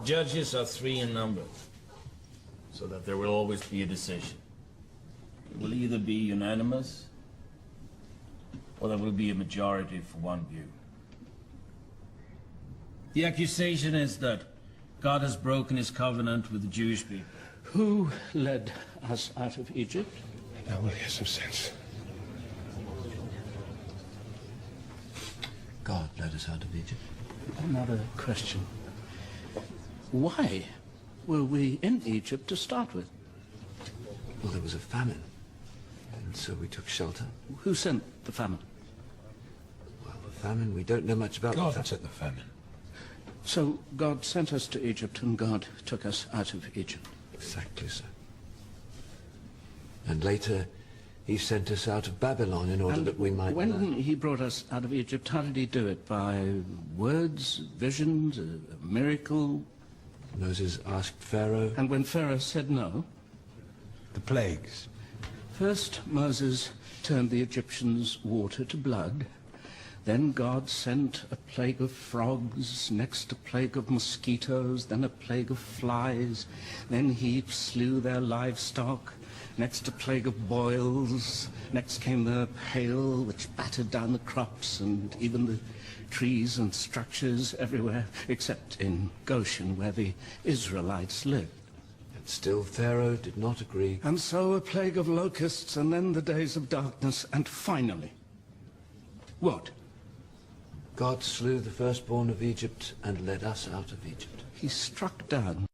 Judges are 3 in number, so that there will always be a decision. It will either be unanimous, or there will be a majority for one view. The accusation is that God has broken his covenant with the Jewish people. Who led us out of Egypt? Now will hear some sense. God led us out of Egypt. Another question. Why were we in Egypt to start with? Well, there was a famine, and so we took shelter. Who sent the famine? Well, the famine, we don't know much about. God sent the famine. So God sent us to Egypt, and God took us out of Egypt. Exactly so. And later, he sent us out of Babylon in order that we might when learn. he brought us out of Egypt, how did he do it? By words, visions, a miracle? Moses asked Pharaoh. And when Pharaoh said no? The plagues. First, Moses turned the Egyptians' water to blood. Then God sent a plague of frogs, next a plague of mosquitoes, then a plague of flies. Then he slew their livestock. Next a plague of boils. Next came the hail, which battered down the crops and even the trees and structures everywhere, except in Goshen, where the Israelites lived. And still Pharaoh did not agree. And so a plague of locusts, and then the days of darkness, and finally, what? God slew the firstborn of Egypt and led us out of Egypt. He struck down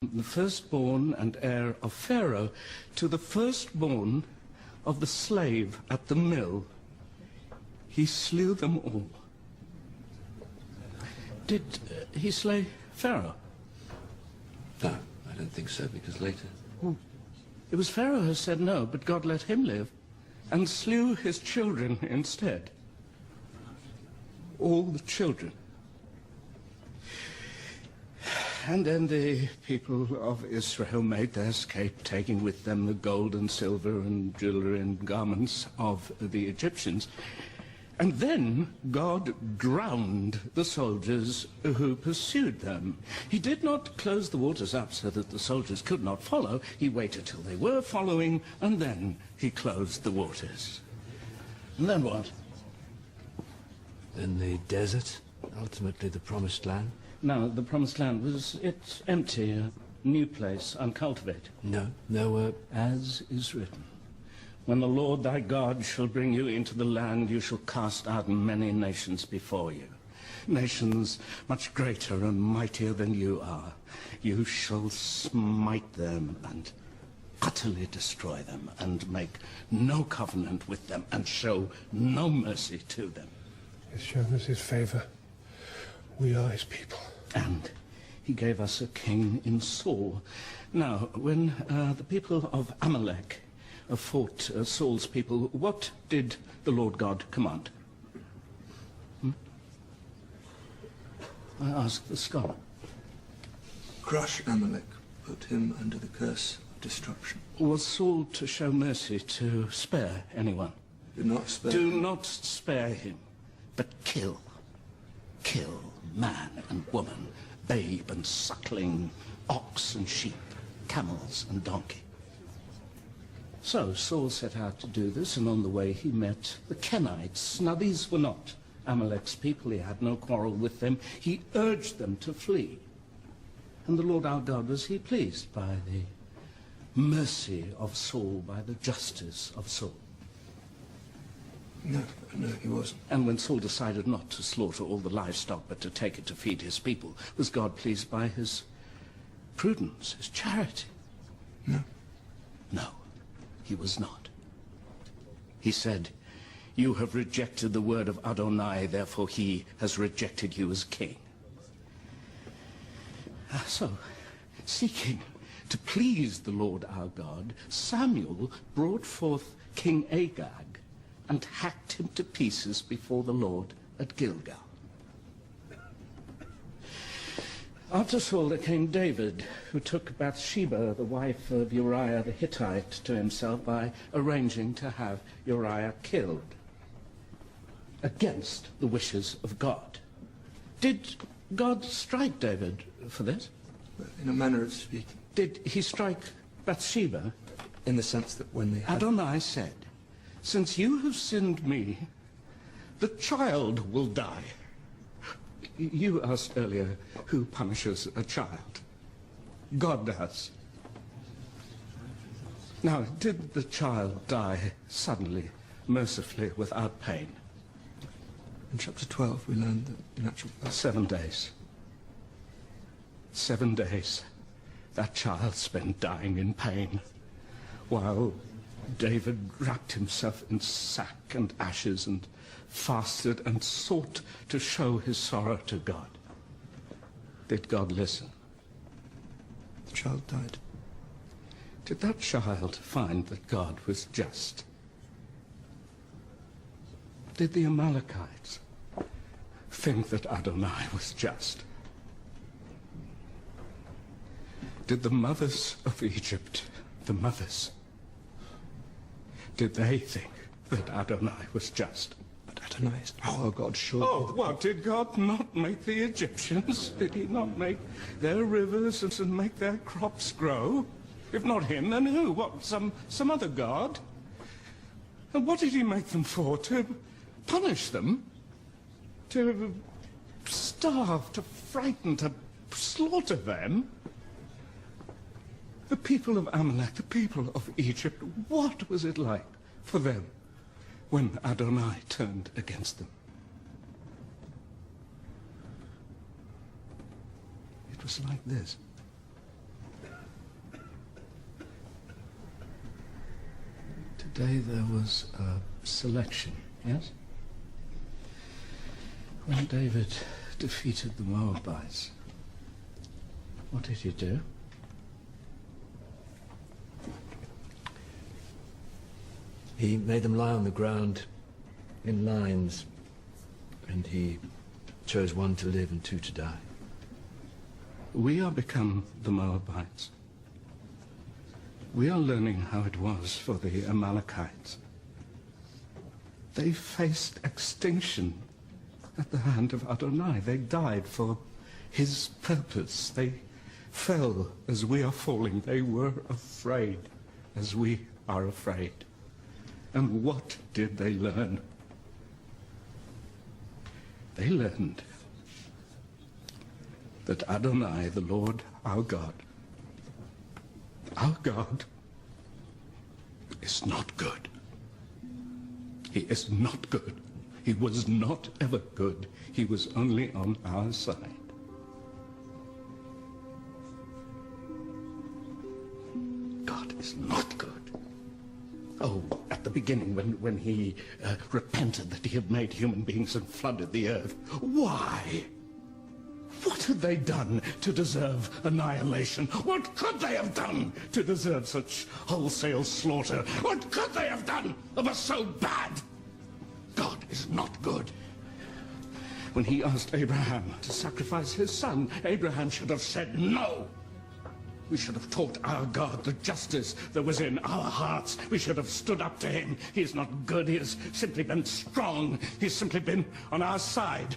the firstborn and heir of Pharaoh to the firstborn of the slave at the mill. He slew them all. Did he slay Pharaoh? No, I don't think so, because later... It was Pharaoh who said no, but God let him live and slew his children instead. All the children. And then the people of Israel made their escape, taking with them the gold and silver and jewelry and garments of the Egyptians. And then God drowned the soldiers who pursued them. He did not close the waters up so that the soldiers could not follow. He waited till they were following, and then he closed the waters. And then what? Then the desert, ultimately the promised land. Now, the promised land it's empty, a new place, uncultivated. No, As is written. When the Lord thy God shall bring you into the land, you shall cast out many nations before you. Nations much greater and mightier than you are. You shall smite them and utterly destroy them and make no covenant with them and show no mercy to them. He's shown us his favor. We are his people. And he gave us a king in Saul. Now, when the people of Amalek fought Saul's people, what did the Lord God command? I asked the scholar. Crush Amalek, put him under the curse of destruction. Was Saul to show mercy, to spare anyone? Do not spare Do him. not spare him, but kill. Kill man and woman, babe and suckling, ox and sheep, camels and donkey. So Saul set out to do this, and on the way he met the Kenites. Now these were not Amalek's people. He had no quarrel with them. He urged them to flee. And the Lord our God, was he pleased by the mercy of Saul, by the justice of Saul? No, he wasn't. And when Saul decided not to slaughter all the livestock, but to take it to feed his people, was God pleased by his prudence, his charity? No. No, he was not. He said, you have rejected the word of Adonai, therefore he has rejected you as king. So, seeking to please the Lord our God, Samuel brought forth King Agag and hacked him to pieces before the Lord at Gilgal. After Saul there came David, who took Bathsheba, the wife of Uriah the Hittite, to himself by arranging to have Uriah killed against the wishes of God. Did God strike David for this? In a manner of speaking. Did he strike Bathsheba? In the sense that when they had... Adonai said, since you have sinned me, the child will die. You asked earlier who punishes a child. God does. Now, did the child die suddenly, mercifully, without pain? In chapter 12 we learned that in actual fact... 7 days. 7 days. That child spent dying in pain, while David wrapped himself in sack and ashes and fasted and sought to show his sorrow to God. Did God listen? The child died. Did that child find that God was just? Did the Amalekites think that Adonai was just? Did the mothers of Egypt, the mothers, did they think that Adonai was just? But Adonai is our God, surely. Oh, what, did God not make the Egyptians? Did he not make their rivers and make their crops grow? If not him, then who? What, some other God? And what did he make them for? To punish them? To starve, to frighten, to slaughter them? The people of Amalek, the people of Egypt, what was it like for them when Adonai turned against them? It was like this. Today there was a selection, yes? When David defeated the Moabites, what did he do? He made them lie on the ground in lines, and he chose one to live and two to die. We are become the Moabites. We are learning how it was for the Amalekites. They faced extinction at the hand of Adonai. They died for his purpose. They fell as we are falling. They were afraid as we are afraid. And what did they learn? They learned that Adonai, the Lord, our God, is not good. He is not good. He was not ever good. He was only on our side. God is not good. Oh, at the beginning, when he repented that he had made human beings and flooded the earth. Why? What had they done to deserve annihilation? What could they have done to deserve such wholesale slaughter? What could they have done that was so bad? God is not good. When he asked Abraham to sacrifice his son, Abraham should have said no. We should have taught our God the justice that was in our hearts. We should have stood up to him. He is not good. He has simply been strong. He's simply been on our side.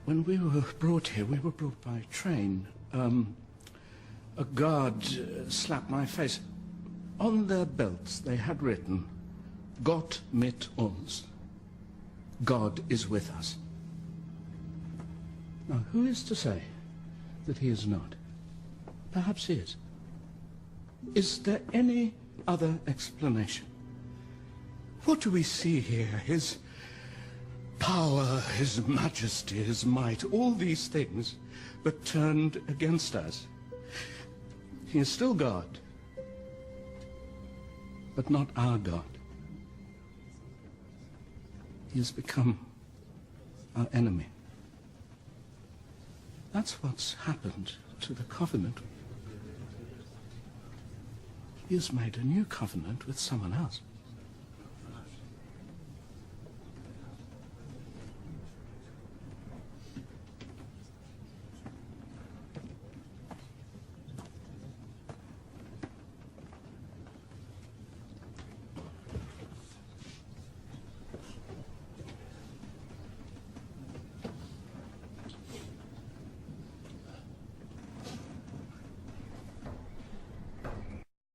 When we were brought here, we were brought by train. A guard slapped my face. On their belts, they had written, Gott mit uns. God is with us. Now, who is to say that he is not? Perhaps he is. Is there any other explanation? What do we see here? His power, his majesty, his might, all these things, but turned against us. He is still God, but not our God. He has become our enemy. That's what's happened to the covenant. He has made a new covenant with someone else.